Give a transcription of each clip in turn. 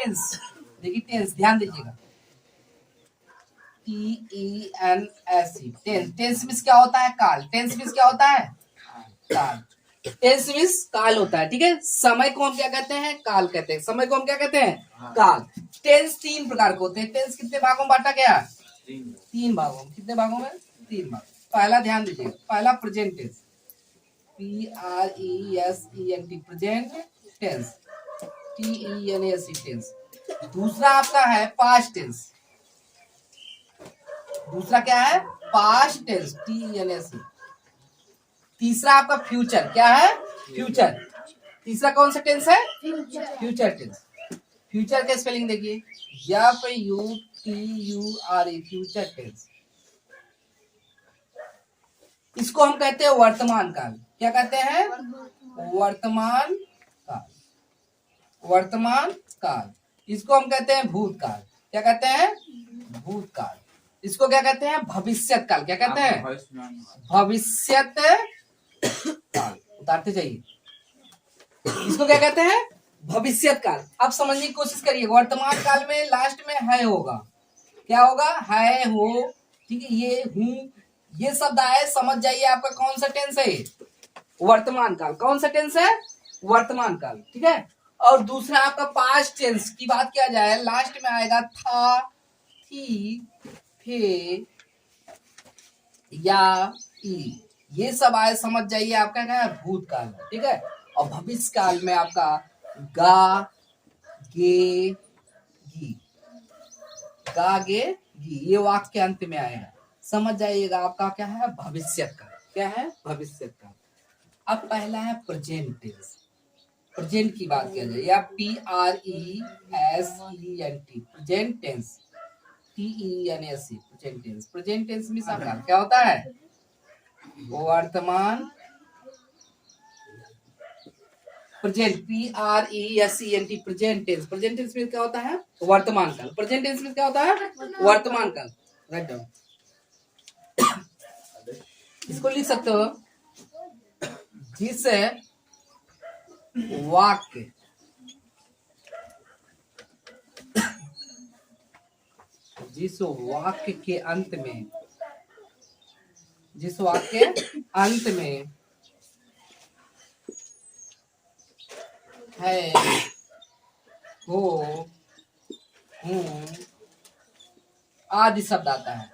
Tense. देखिए tense, ध्यान दीजिएगा, TENS, टेंस। टेंस मीन्स क्या होता है? काल। टेंस मीन्स क्या होता है? काल। टेंस मीन्स काल होता है, ठीक है। समय को हम क्या कहते हैं? काल कहते हैं। समय को हम क्या कहते हैं? काल। टेंस 3 प्रकार के होते हैं। टेंस कितने भागों में बांटा गया? 3 भागों में। कितने भागों में? 3 भाग। पहला ध्यान दीजिएगा, पहला present tense, PRESENT, present tense, TENS tense. दूसरा आपका है पास्ट टेंस। दूसरा क्या है? Past tense, TENS। तीसरा आपका फ्यूचर, क्या है? फ्यूचर। तीसरा कौन सा टेंस है? Future tense. फ्यूचर के स्पेलिंग देखिए, FUTURE, फ्यूचर टेंस। इसको हम कहते हैं वर्तमान काल। क्या कहते हैं? वर्तमान काल। वर्तमान काल। इसको हम कहते हैं भूतकाल। क्या कहते हैं? भूतकाल। इसको क्या कहते हैं? भविष्यत काल। क्या कहते हैं? भविष्यत काल। उतारते जाइए। इसको क्या कहते हैं? भविष्यत काल। अब समझने की कोशिश करिए, वर्तमान काल में लास्ट में है होगा। क्या होगा? है, हो, ठीक है। ये हूं, ये शब्द आए, समझ जाइए आपका कौन सा टेंस है? वर्तमान काल। कौन सा टेंस है? वर्तमान काल, ठीक है। और दूसरा आपका पास्ट टेंस की बात किया जाए, लास्ट में आएगा था, थी, थे, या, ई। ये सब आए, समझ जाइए आपका क्या है? भूतकाल है, ठीक है। और भविष्य काल में आपका गा, गे, गी। गा, गे, गी, ये वाक्य के अंत में आएगा। समझ जाइएगा आपका क्या है? भविष्य काल। क्या है? भविष्य काल। अब पहला है प्रेजेंट टेंस। प्रेजेंट की बात किया जाए, या PRESENT, present tense, TENS, present tense. Present tense में आपका क्या होता है? वर्तमान। Present, PRESENT, present tense. Present tense में क्या होता है? वर्तमान काल। प्रेजेंट टेंस में क्या होता है? वर्तमान काल। Write down. इसको लिख सकते हो, जिस वाक्य के अंत में, जिस वाक्य अंत में है, हो, हूं, आदि शब्द आता है।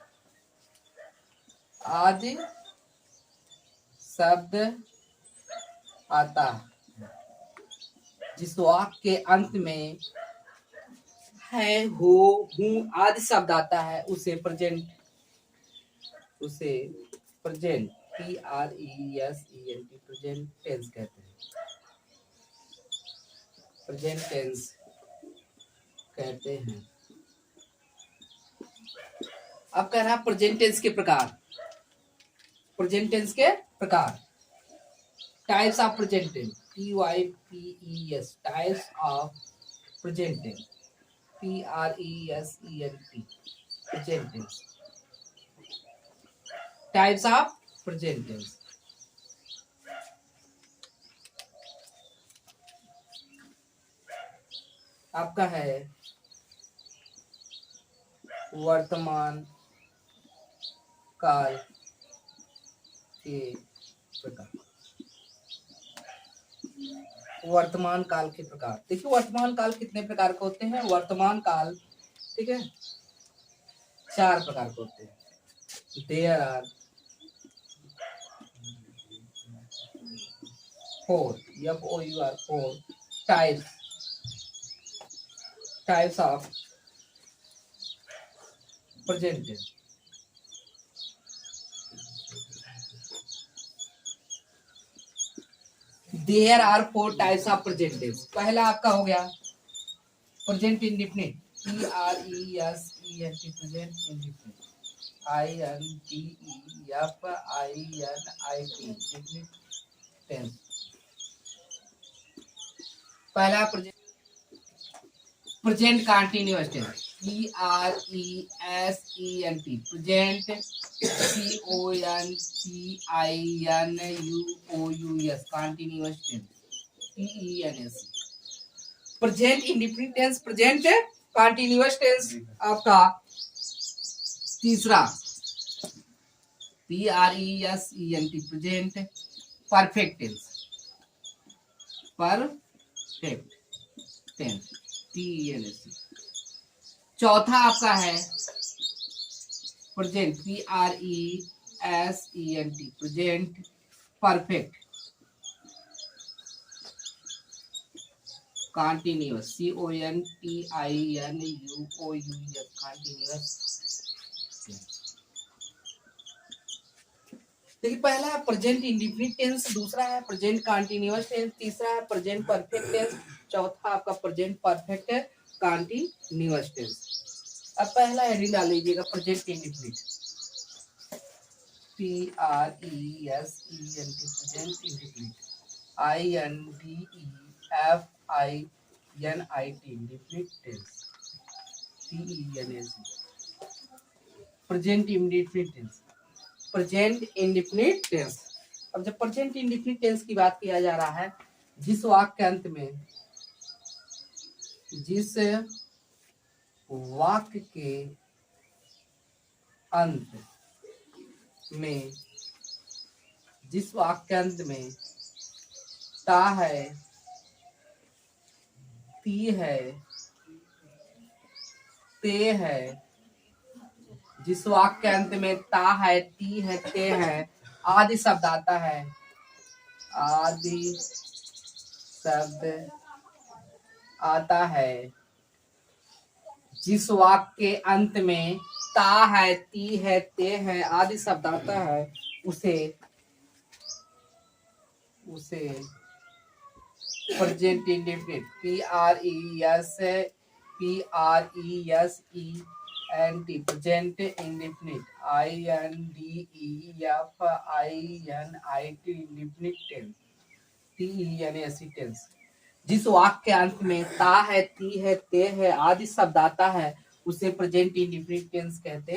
आदि शब्द आता है। जिस वाक्य के अंत में है, हो, हूं आदि शब्द आता है, उसे प्रेजेंट, PRESENT, प्रेजेंट टेंस कहते हैं। प्रेजेंट टेंस कहते हैं। अब कह रहा है प्रेजेंट टेंस के प्रकार। प्रेजेंट टेंस के प्रकार, types of present tense, TYPES, types of present tense, PRESENT, present tense. Types of present tense. आपका है वर्तमान काल के प्रकार। वर्तमान काल के प्रकार देखिए, वर्तमान काल कितने प्रकार के होते हैं? वर्तमान काल, ठीक है, 4 प्रकार के होते हैं। There are 4, FOUR, 4 types of present tense. There are 4 types of present tense. पहला आपका हो गया present indefinite, PRESENT, present indefinite, INDEFINIT tense. पहला present continuous tense, PRESENT, present CONTINUOUS, continuous tense, TENS। Present indefinite tense, present continuous tense आपका तीसरा PRESENT, present perfect tense, perfect tense TENS। चौथा आपका है present PRESENT, present perfect continuous CONTINUOUS, continuous. देखिए पहला है present indefinite tense, दूसरा है प्रेजेंट कंटिन्यूअस टेंस, तीसरा है प्रेजेंट परफेक्ट टेंस, चौथा आपका प्रेजेंट परफेक्ट कंटिन्यूअस टेंस। अब पहला हेडिंग डाल लीजिएगा present indefinite, PRESENT, present indefinite INDEFINIT, indefinite tense TENS, present indefinite tense, present indefinite tense. अब जब प्रेजेंट इंडेफिनिट टेंस की बात किया जा रहा है, जिस वाक्य के अंत में, जिस वाक्य के अंत में, जिस वाक्य के अंत में ता है, ती है, ते है, जिस वाक्य के अंत में ता है, ती है, ते है, आदि शब्द आता है, आदि शब्द आता है, जिस वाक्य के अंत में ता है, ती है, ते है, आदि शब्द आता है, उसे present indefinite PRESENT, present indefinite INDEFINIT, indefinite tense TENS tense. जिस वाक्य के अंत में ता है, ती है, ते है, आदि शब्द आता है, उसे प्रेजेंट इंडेफिनिट टेंस कहते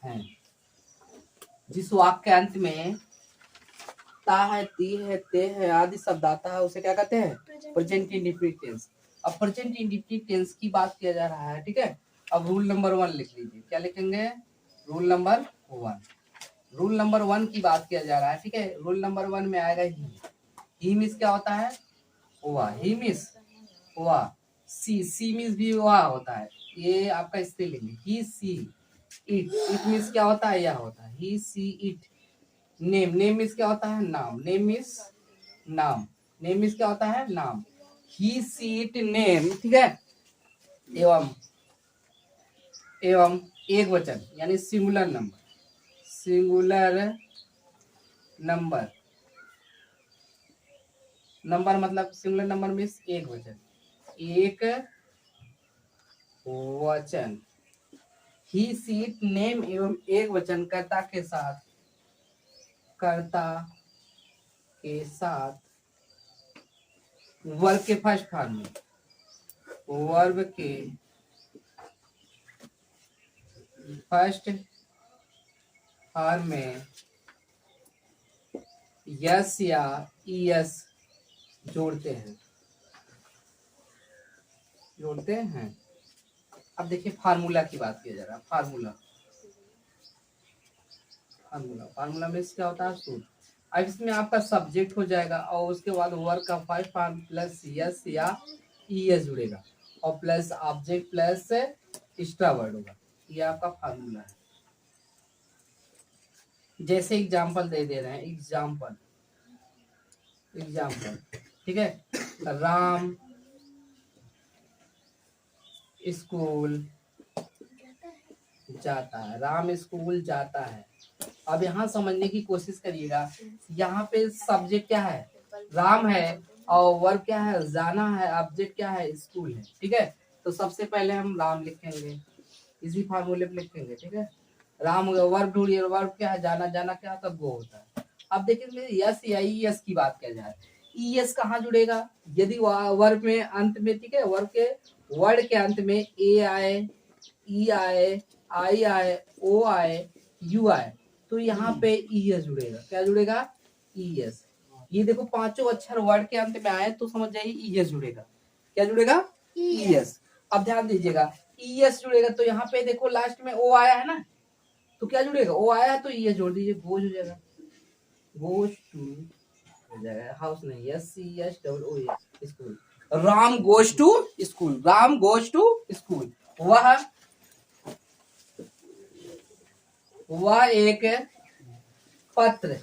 हैं। जिस वाक्य के अंत में ता है, ती है, ते है, आदि शब्द आता है, उसे क्या कहते हैं? Present indefinite tense. अब प्रेजेंट इंडेफिनिट टेंस की बात किया जा रहा है, ठीक है। अब रूल नंबर 1 लिख लीजिए। क्या लिखेंगे? Rule number 1। रूल नंबर 1 की बात किया जा रहा है, ठीक है। रूल नंबर 1 में आएगा ही मीन्स क्या होता है? हुआ। ही मीन्स हुआ। सी मीन्स भी हुआ होता है, ये आपका स्पेलिंग है। ही, सी, इट मीन्स क्या होता है? यह होता है। ही, सी, इट। नेम मीन्स क्या होता है? नाम। नेम मीन्स नाम। नेम मीन्स क्या होता है? नाम। ही, सी, इट, नेम, ठीक है। एवं एक वचन यानी सिंगुलर नंबर। नंबर मतलब सिंगुलर नंबर मीन्स एक वचन। एक वचन। ही, सी, इट, नेम एवं एक वचन कर्ता के साथ वर्ब के फर्स्ट फॉर्म में, वर्ब के फर्स्ट फॉर्म में यस या ईएस जोड़ते हैं। अब देखिए फार्मूला की बात किया जा रहा है। फार्मूला में क्या होता है? सूत्र। अब इसमें आपका सब्जेक्ट हो जाएगा और उसके बाद वर्ब का फर्स्ट फॉर्म प्लस यस या ईएस जुड़ेगा और plus object plus extra word होगा। ये आपका फार्मूला है। जैसे एग्जाम्पल दे रहे हैं। एग्जाम्पल, ठीक है। राम स्कूल जाता है। अब यहाँ समझने की कोशिश करिएगा। यहाँ पे सब्जेक्ट क्या है? राम है और वर्ब क्या है? जाना है। ऑब्जेक्ट क्या है? स्कूल है, ठीक है। तो सबसे पहले हम राम लिखेंगे, इसी फार्मूले पे लिखेंगे, ठीक है। राम हो गया। वर्ब ढूंढिए। वर्ब क्या है? जाना क्या होता है? गो होता है। अब देखेंगे यस या ईएस की बात किया जाए। ईएस कहाँ जुड़ेगा? यदि वर्ब में अंत में, ठीक है, वर्ड के अंत में ए आए, ई आए, आई आए, ओ आए, यू आए, तो यहाँ पे ईएस जुड़ेगा। क्या जुड़ेगा? ईएस। ये देखो पांचों अक्षर वर्ड के अंत में आए तो समझ जाइए ईएस जुड़ेगा। क्या जुड़ेगा? ईएस। अब ध्यान दीजिएगा, ईएस जुड़ेगा तो यहाँ पे देखो लास्ट में ओ आया है ना, तो क्या जुड़ेगा? ओ आया है तो ईएस जोड़ दीजिए, गोज हो जाएगा, गोज टू हो जाएगा, हाउस नहीं, SCHOOL school. Ram goes to school, Ram goes to school. वह एक पत्र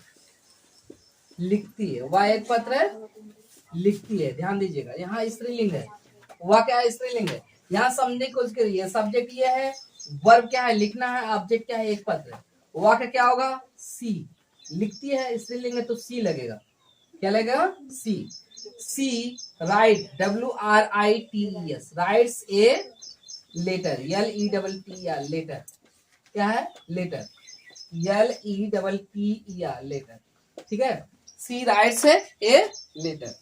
लिखती है, वह एक पत्र लिखती है। ध्यान दीजिएगा, यहाँ स्त्रीलिंग है, वह क्या है? स्त्रीलिंग है। यहाँ समझने की कोशिश करिए, सब्जेक्ट ये है, वर्ब क्या है? लिखना है, ऑब्जेक्ट क्या है? एक पत्र। वह का क्या होगा? सी। लिखती है, स्त्रीलिंग है तो सी लगेगा। क्या लगेगा? सी। She write, WRITES, writes a letter, LETTER, letter. क्या है? Letter, LETTER, letter. ठीक है, सी राइट्स ए लेटर।